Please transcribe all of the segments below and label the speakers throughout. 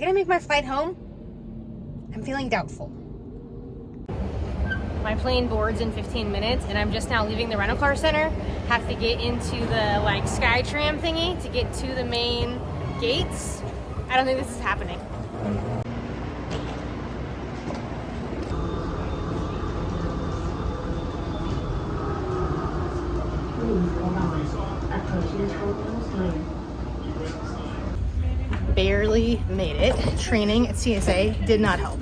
Speaker 1: gonna make my flight home? I'm feeling doubtful. My plane boards in 15 minutes, and I'm just now leaving the rental car center. Have to get into the SkyTram thingy to get to the main gates. I don't think this is happening. Barely made it. Training at CSA did not help.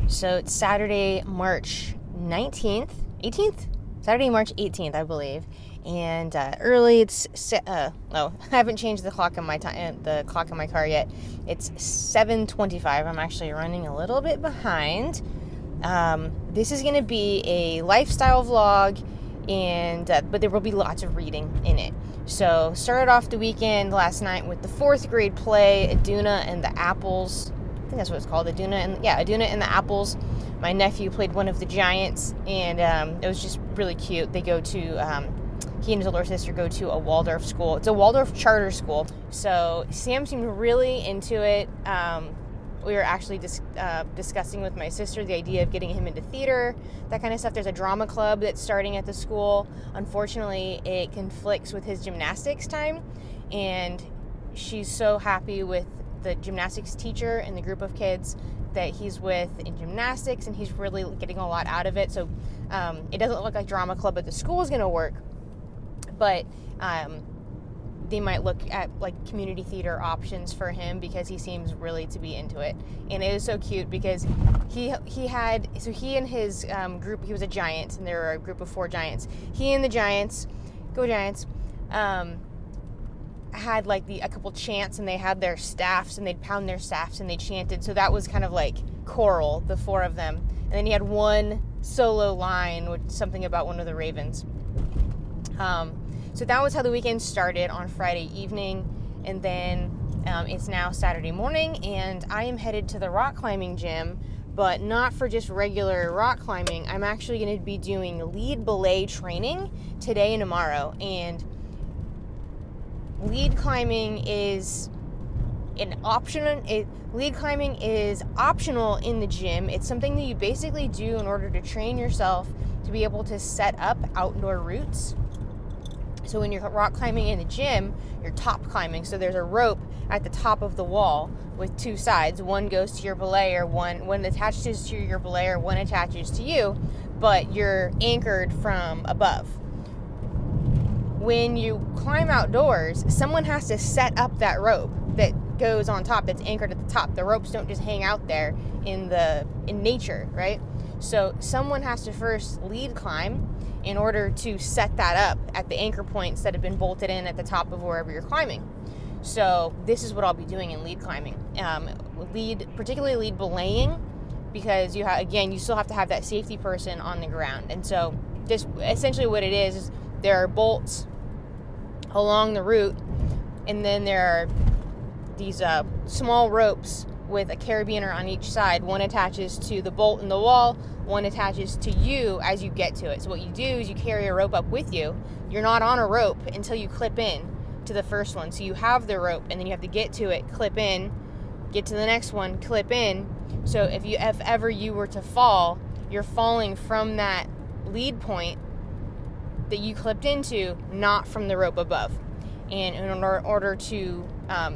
Speaker 1: So it's Saturday, March 19th, 18th? Saturday, March 18th, I believe. And early, it's I haven't changed the clock on my car yet. It's 7:25. I'm actually running a little bit behind. This is going to be a lifestyle vlog, and but there will be lots of reading in it. So started off the weekend last night with the 4th grade play, Aduna and the Apples. I think that's what it's called, Aduna and the Apples. My nephew played one of the giants, and it was just really cute. They go to, he and his older sister go to a Waldorf school. It's a Waldorf charter school. So Sam seemed really into it. We were actually discussing with my sister the idea of getting him into theater, that kind of stuff. There's a drama club that's starting at the school. Unfortunately, it conflicts with his gymnastics time, and she's so happy with the gymnastics teacher and the group of kids that he's with in gymnastics, and he's really getting a lot out of it. So it doesn't look like drama club at the school is going to work, but they might look at community theater options for him because he seems really to be into it. And it is so cute because he and his group, he was a giant, and there were a group of 4 giants. He and the giants, go Giants, had a couple chants, and they had their staffs, and they'd pound their staffs and they chanted. So that was kind of like choral, the 4 of them. And then he had one solo line with something about one of the ravens. So that was how the weekend started on Friday evening, and then it's now Saturday morning, and I am headed to the rock climbing gym, but not for just regular rock climbing. I'm actually going to be doing lead belay training today and tomorrow, and lead climbing is optional in the gym. It's something that you basically do in order to train yourself to be able to set up outdoor routes. So when you're rock climbing in the gym, you're top climbing. So there's a rope at the top of the wall with 2 sides. One goes to your belayer, one attaches to your belayer, one attaches to you, but you're anchored from above. When you climb outdoors, someone has to set up that rope that goes on top, that's anchored at the top. The ropes don't just hang out there in nature, right? So someone has to first lead climb in order to set that up at the anchor points that have been bolted in at the top of wherever you're climbing. So this is what I'll be doing in lead climbing. Particularly lead belaying, because you still have to have that safety person on the ground. And so this essentially what it is there are bolts along the route, and then there are these small ropes with a carabiner on each side. One attaches to the bolt in the wall, one attaches to you as you get to it. So what you do is you carry a rope up with you. You're not on a rope until you clip in to the first one. So you have the rope, and then you have to get to it, clip in, get to the next one, clip in. So if ever you were to fall, you're falling from that lead point that you clipped into, not from the rope above. And in order to,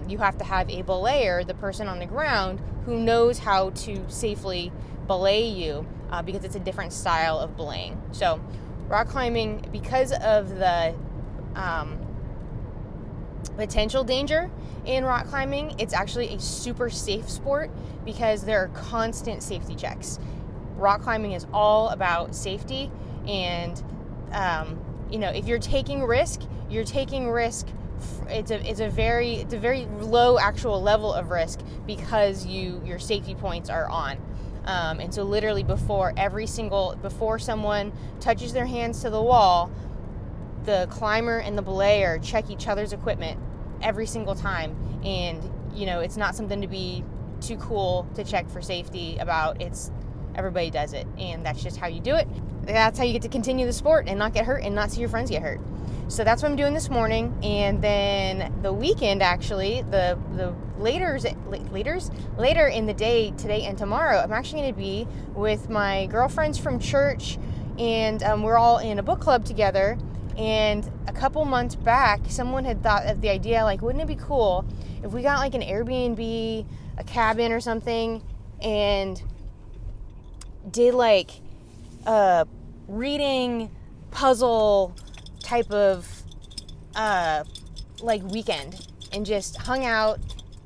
Speaker 1: you have to have a belayer, the person on the ground, who knows how to safely belay you, because it's a different style of belaying. So rock climbing, because of the potential danger in rock climbing, it's actually a super safe sport because there are constant safety checks. Rock climbing is all about safety, and if you're taking risk, it's a very low actual level of risk because your safety points are on. And so literally before someone touches their hands to the wall, the climber and the belayer check each other's equipment every single time. And, it's not something to be too cool to check for safety about. Everybody does it, and that's just how you do it. that's how you get to continue the sport and not get hurt and not see your friends get hurt. So that's what I'm doing this morning. And then the weekend, actually, the later in the day, today and tomorrow, I'm actually going to be with my girlfriends from church, and we're all in a book club together. And a couple months back, someone had thought of the idea, like, wouldn't it be cool if we got like an Airbnb, a cabin or something, and did like a reading puzzle type of like weekend and just hung out,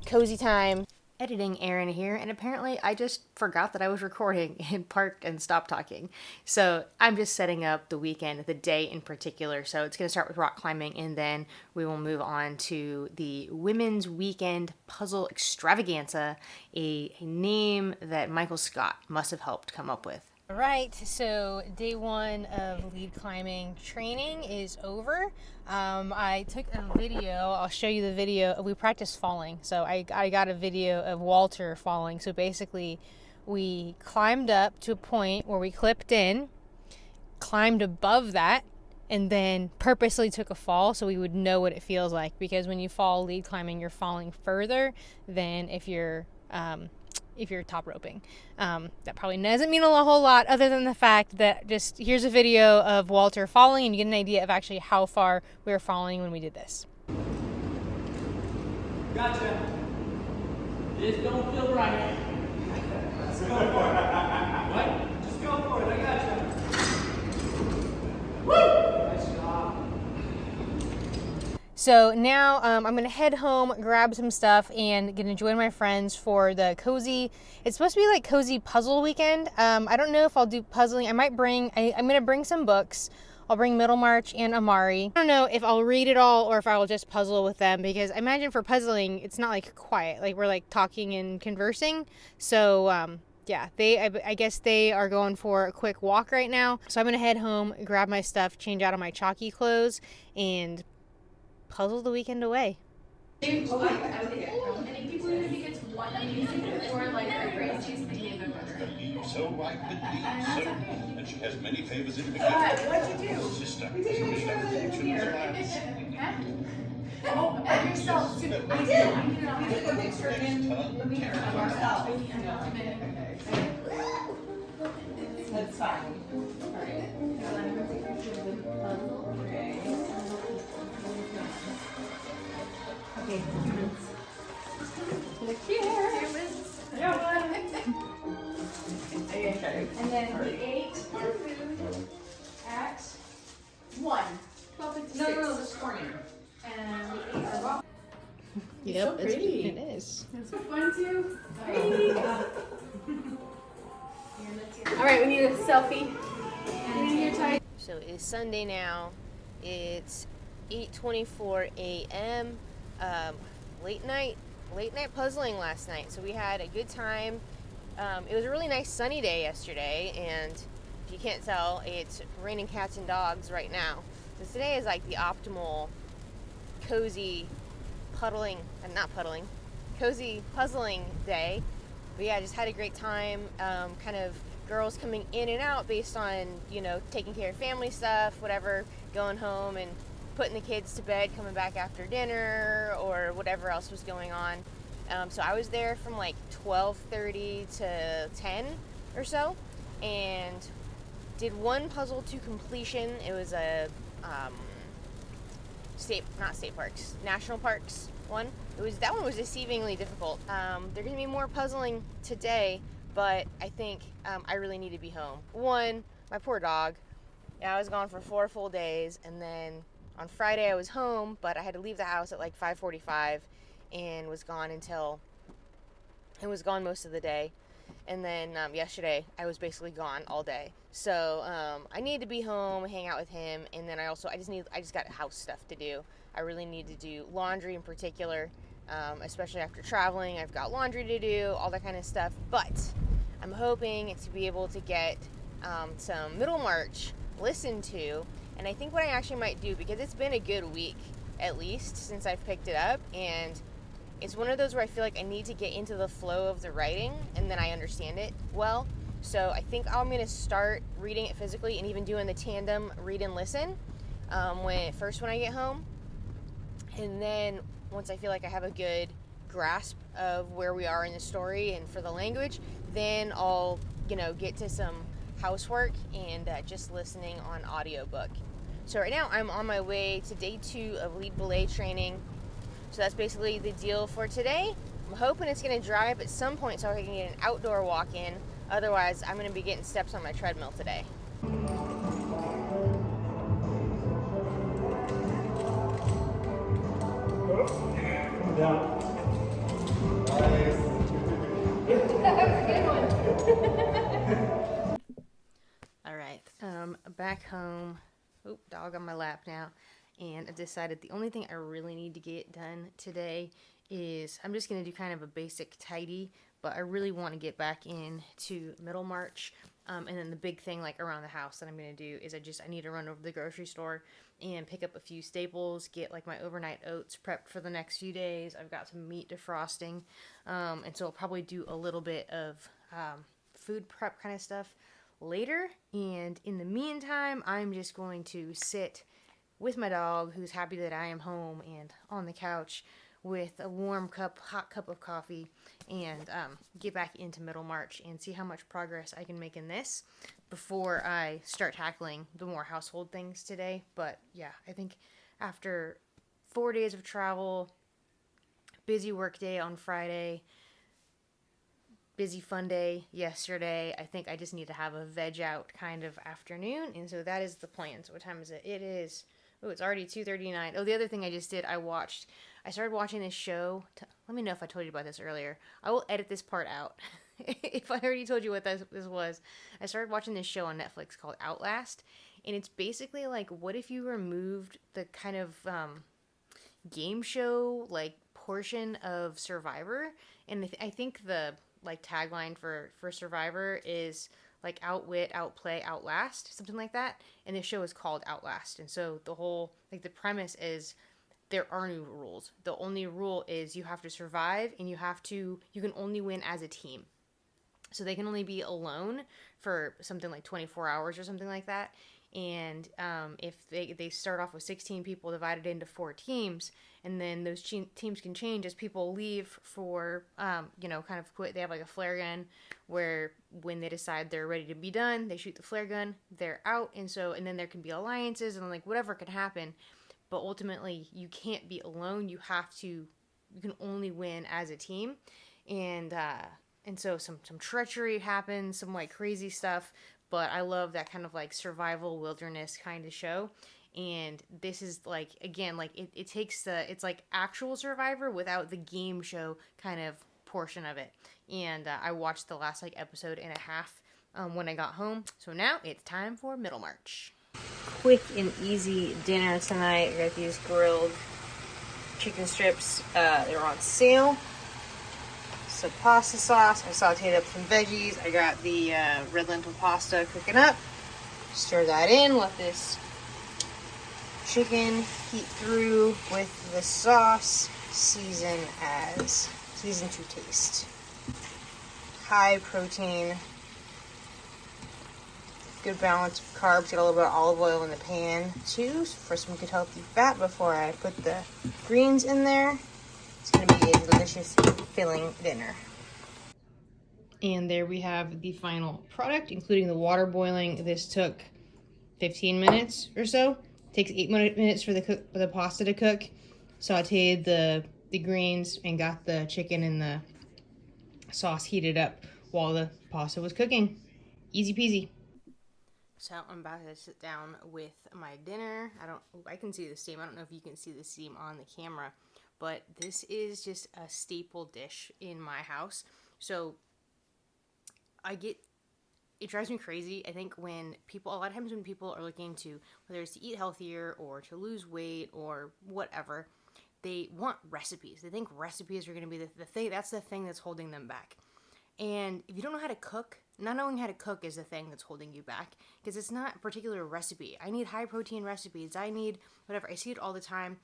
Speaker 1: cozy time. Editing Aaron here, and apparently I just forgot that I was recording and parked and stopped talking. So I'm just setting up the weekend, the day in particular. So it's going to start with rock climbing, and then we will move on to the Women's Weekend Puzzle Extravaganza, a name that Michael Scott must have helped come up with. All right, so day one of lead climbing training is over. I took a video. I'll show you the video. We practiced falling. So I got a video of Walter falling. So basically, we climbed up to a point where we clipped in, climbed above that, and then purposely took a fall so we would know what it feels like. Because when you fall lead climbing, you're falling further than if you're top roping. That probably doesn't mean a whole lot, other than the fact that just here's a video of Walter falling, and you get an idea of actually how far we were falling when we did this.
Speaker 2: Gotcha. This don't feel right. Let's go for it. What? Just go for it. I gotcha. Woo! Nice job.
Speaker 1: So now I'm going to head home, grab some stuff, and going to join my friends for the cozy, it's supposed to be like cozy puzzle weekend. I don't know if I'll do puzzling. I'm going to bring some books. I'll bring Middlemarch and Amari. I don't know if I'll read it all or if I will just puzzle with them, because I imagine for puzzling, it's not like quiet. Like we're like talking and conversing. So yeah, I guess they are going for a quick walk right now. So I'm going to head home, grab my stuff, change out of my chalky clothes, and puzzle the weekend away.
Speaker 3: And if people even think it's one amazing or like a crazy thing.
Speaker 4: So I could be certain that she has many favors in the beginning.
Speaker 3: What'd you do?
Speaker 4: Sister.
Speaker 3: We did a picture of it here. Huh? Oh, of yourself too. I did. We took a picture in the mirror of ourselves. That's fine. Alright. Okay. Look here. Okay. And then we ate our food at 1. 12:56. No, this morning. And we ate our waffles.
Speaker 1: Yep,
Speaker 3: so pretty.
Speaker 1: It is.
Speaker 3: It's so fun too. All right, we need a selfie.
Speaker 1: So it's Sunday now. It's 8:24 a.m. Late night puzzling last night. So we had a good time. It was a really nice sunny day yesterday, and if you can't tell, it's raining cats and dogs right now. So today is like the optimal cozy cozy puzzling day. But yeah, just had a great time. Kind of girls coming in and out based on, taking care of family stuff, whatever, going home and putting the kids to bed, coming back after dinner, or whatever else was going on. So I was there from like 12:30 to 10 or so, and did one puzzle to completion. It was a national parks one. That one was deceivingly difficult. There's gonna be more puzzling today, but I think I really need to be home. One, my poor dog. Yeah, I was gone for 4 full days, and then on Friday I was home, but I had to leave the house at like 5:45 and was gone most of the day. And then yesterday I was basically gone all day. So I need to be home, hang out with him, and then I just got house stuff to do. I really need to do laundry in particular, especially after traveling. I've got laundry to do, all that kind of stuff. But I'm hoping to be able to get some Middlemarch listened to. And I think what I actually might do, because it's been a good week at least since I've picked it up, and it's one of those where I feel like I need to get into the flow of the writing, and then I understand it well. So I think I'm going to start reading it physically and even doing the tandem read and listen when I get home. And then once I feel like I have a good grasp of where we are in the story and for the language, then I'll, get to some housework and just listening on audiobook. So right now I'm on my way to day 2 of lead belay training. So that's basically the deal for today. I'm hoping it's going to dry up at some point so I can get an outdoor walk in. Otherwise, I'm going to be getting steps on my treadmill today. All right, back home. Oop, dog on my lap now. And I decided the only thing I really need to get done today is I'm just going to do kind of a basic tidy, but I really want to get back into Middlemarch. And then the big thing like around the house that I'm going to do is I need to run over to the grocery store and pick up a few staples, get like my overnight oats prepped for the next few days. I've got some meat defrosting. And so I'll probably do a little bit of food prep kind of stuff later. And in the meantime, I'm just going to sit with my dog, who's happy that I am home and on the couch with a hot cup of coffee, and get back into Middlemarch and see how much progress I can make in this before I start tackling the more household things today. But yeah, I think after 4 days of travel, busy work day on Friday, busy fun day yesterday, I think I just need to have a veg out kind of afternoon, and so that is the plan. So what time is it? It is, it's already 2:39. Oh, the other thing I just did, I started watching this show. Let me know if I told you about this earlier. I will edit this part out if I already told you what this was. I started watching this show on Netflix called Outlast, and it's basically like, what if you removed the kind of game show like portion of Survivor? And I think the like tagline for Survivor is like outwit, outplay, outlast, something like that. And the show is called Outlast. And so the whole, like the premise is there are no rules. The only rule is you have to survive, and you can only win as a team. So they can only be alone for something like 24 hours or something like that. And if they start off with 16 people divided into 4 teams, and then those teams can change as people leave for, kind of quit. They have like a flare gun where when they decide they're ready to be done, they shoot the flare gun, they're out. And then there can be alliances and like whatever can happen. But ultimately, you can't be alone. You can only win as a team. And so some treachery happens, some like crazy stuff. But I love that kind of like survival wilderness kind of show. And this is like, again, like it takes it's like actual Survivor without the game show kind of portion of it. And I watched the last like episode and a half when I got home. So now it's time for Middlemarch. Quick and easy dinner tonight. I got these grilled chicken strips. They were on sale. Some pasta sauce. I sauteed up some veggies. I got the red lentil pasta cooking up. Stir that in. Let this chicken heat through with the sauce. Season to taste. High protein. Good balance of carbs. Get a little bit of olive oil in the pan too for some good healthy fat before I put the greens in there. It's going to be a delicious, filling dinner. And there we have the final product, including the water boiling. This took 15 minutes or so. It takes 8 minutes for the pasta to cook. Sauteed the greens and got the chicken and the sauce heated up while the pasta was cooking. Easy peasy. So I'm about to sit down with my dinner. I can see the steam. I don't know if you can see the steam on the camera, but this is just a staple dish in my house. So it drives me crazy. I think a lot of times when people are looking to, whether it's to eat healthier or to lose weight or whatever, they want recipes. They think recipes are going to be the thing. That's the thing that's holding them back. And if you don't know how to cook, not knowing how to cook is the thing that's holding you back, because it's not a particular recipe. I need high protein recipes. I need whatever. I see it all the time,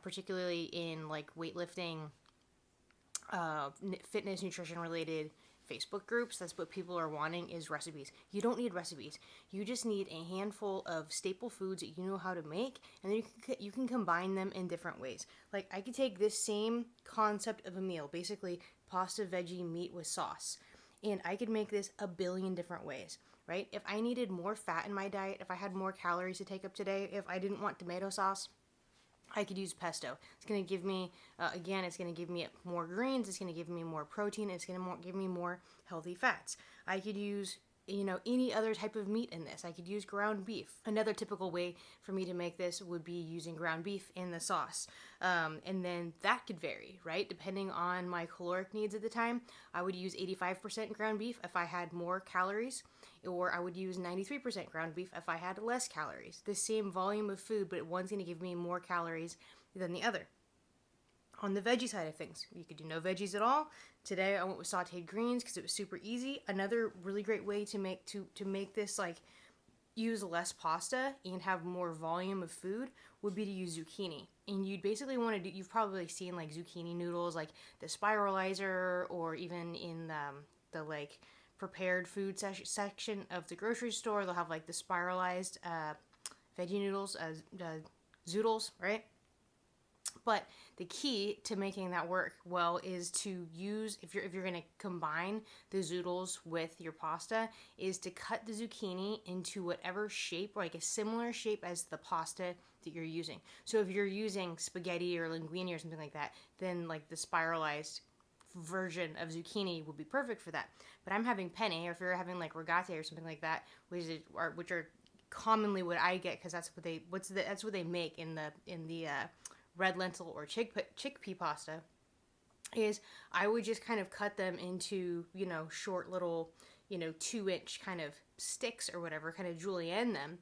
Speaker 1: particularly in like weightlifting, fitness, nutrition related Facebook groups, that's what people are wanting, is recipes. You don't need recipes. You just need a handful of staple foods that you know how to make, and then you can combine them in different ways. Like, I could take this same concept of a meal, basically pasta, veggie, meat with sauce, and I could make this a billion different ways, right? If I needed more fat in my diet, if I had more calories to take up today, if I didn't want tomato sauce, I could use pesto. It's going to give me, again, it's going to give me more greens, it's going to give me more protein, it's going to give me more healthy fats. I could use, any other type of meat in this. I could use ground beef. Another typical way for me to make this would be using ground beef in the sauce. And then that could vary, right? Depending on my caloric needs at the time. I would use 85% ground beef if I had more calories, or I would use 93% ground beef if I had less calories. The same volume of food, but one's going to give me more calories than the other. On the veggie side of things, you could do no veggies at all. Today I went with sauteed greens because it was super easy. Another really great way to make this, like, use less pasta and have more volume of food would be to use zucchini. And you'd basically want to do, you've probably seen like zucchini noodles, like the Spiralizer, or even in the like prepared food section of the grocery store, they'll have like the spiralized veggie noodles, zoodles, right? But the key to making that work well is to use, if you're going to combine the zoodles with your pasta, is to cut the zucchini into whatever shape, or like a similar shape as the pasta that you're using. So if you're using spaghetti or linguine or something like that, then like the spiralized version of zucchini would be perfect for that. But I'm having penne, or if you're having like rigate or something like that, which are commonly what I get, because that's what they make in the red lentil or chickpea pasta, is I would just kind of cut them into, short little, 2-inch kind of sticks or whatever, kind of julienne them,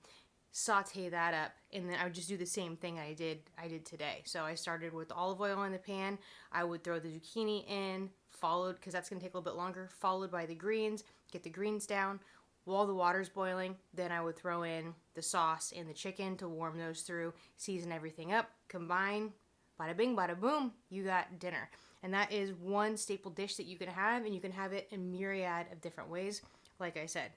Speaker 1: saute that up, and then I would just do the same thing I did today. So I started with olive oil in the pan. I would throw the zucchini in, followed, because that's going to take a little bit longer, followed by the greens, get the greens down. While the water's boiling, then I would throw in the sauce and the chicken to warm those through, season everything up, combine, bada bing, bada boom, you got dinner. And that is one staple dish that you can have, and you can have it in myriad of different ways, like I said.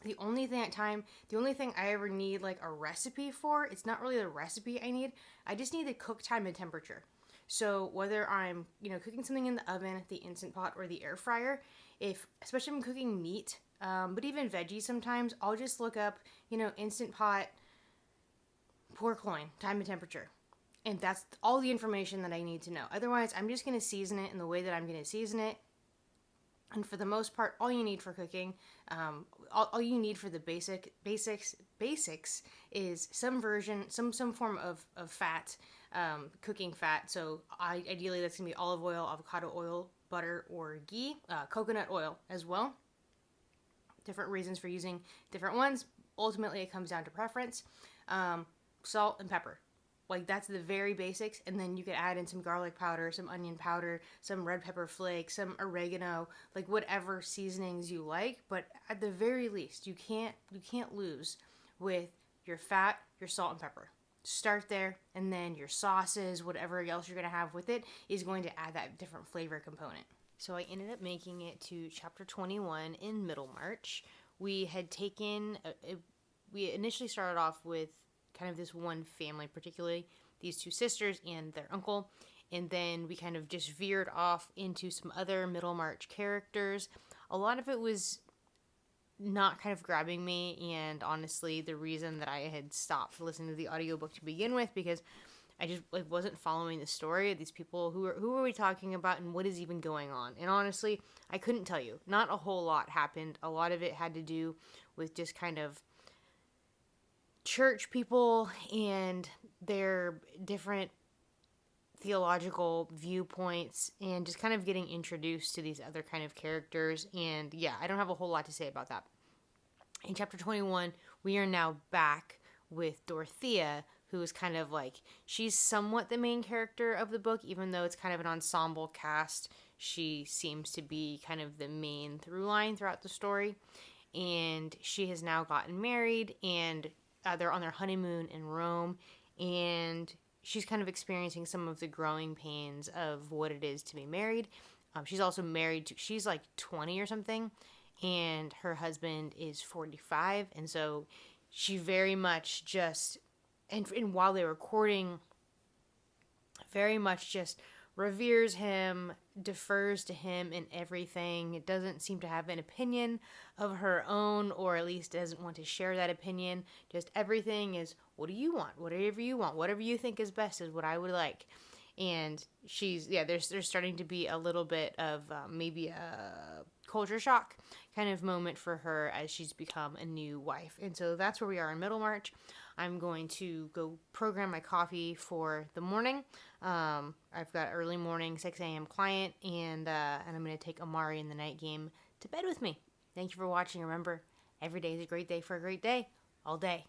Speaker 1: The only thing I ever need like a recipe for, it's not really the recipe I need, I just need the cook time and temperature. So whether I'm, cooking something in the oven, the Instant Pot, or the air fryer, especially if I'm cooking meat, but even veggies sometimes, I'll just look up, Instant Pot, pork loin, time and temperature. And that's all the information that I need to know. Otherwise, I'm just going to season it in the way that I'm going to season it. And for the most part, all you need for cooking, all you need for the basics is some form of fat, cooking fat. So ideally that's going to be olive oil, avocado oil, butter, or ghee, coconut oil as well. Different reasons for using different ones. Ultimately, it comes down to preference. Salt and pepper. Like, that's the very basics, and then you could add in some garlic powder, some onion powder, some red pepper flakes, some oregano, like whatever seasonings you like. But at the very least, you can't lose with your fat, your salt and pepper. Start there, and then your sauces, whatever else you're going to have with it, is going to add that different flavor component. So I ended up making it to chapter 21 in Middlemarch. We had we initially started off with kind of this one family, particularly these two sisters and their uncle, and then we kind of just veered off into some other Middlemarch characters. A lot of it was not kind of grabbing me, and honestly the reason that I had stopped listening to the audiobook to begin with, because I just wasn't following the story of these people. Who are we talking about, and what is even going on? And honestly, I couldn't tell you. Not a whole lot happened. A lot of it had to do with just kind of church people and their different theological viewpoints, and just kind of getting introduced to these other kind of characters. And yeah, I don't have a whole lot to say about that. In chapter 21, we are now back with Dorothea, who is kind of like, she's somewhat the main character of the book, even though it's kind of an ensemble cast. She seems to be kind of the main through line throughout the story. And she has now gotten married, and they're on their honeymoon in Rome, and she's kind of experiencing some of the growing pains of what it is to be married. She's also married to, she's like 20 or something, and her husband is 45. And so she very much just, and while they were courting, very much just reveres him, defers to him in everything. It doesn't seem to have an opinion of her own, or at least doesn't want to share that opinion. Just everything is, what do you want? Whatever you want, whatever you think is best is what I would like. And she's, yeah, there's starting to be a little bit of maybe a culture shock kind of moment for her as she's become a new wife. And so that's where we are in Middlemarch. I'm going to go program my coffee for the morning. I've got early morning 6 a.m. client, and I'm going to take Amari in the night game to bed with me. Thank you for watching. Remember, every day is a great day for a great day, all day.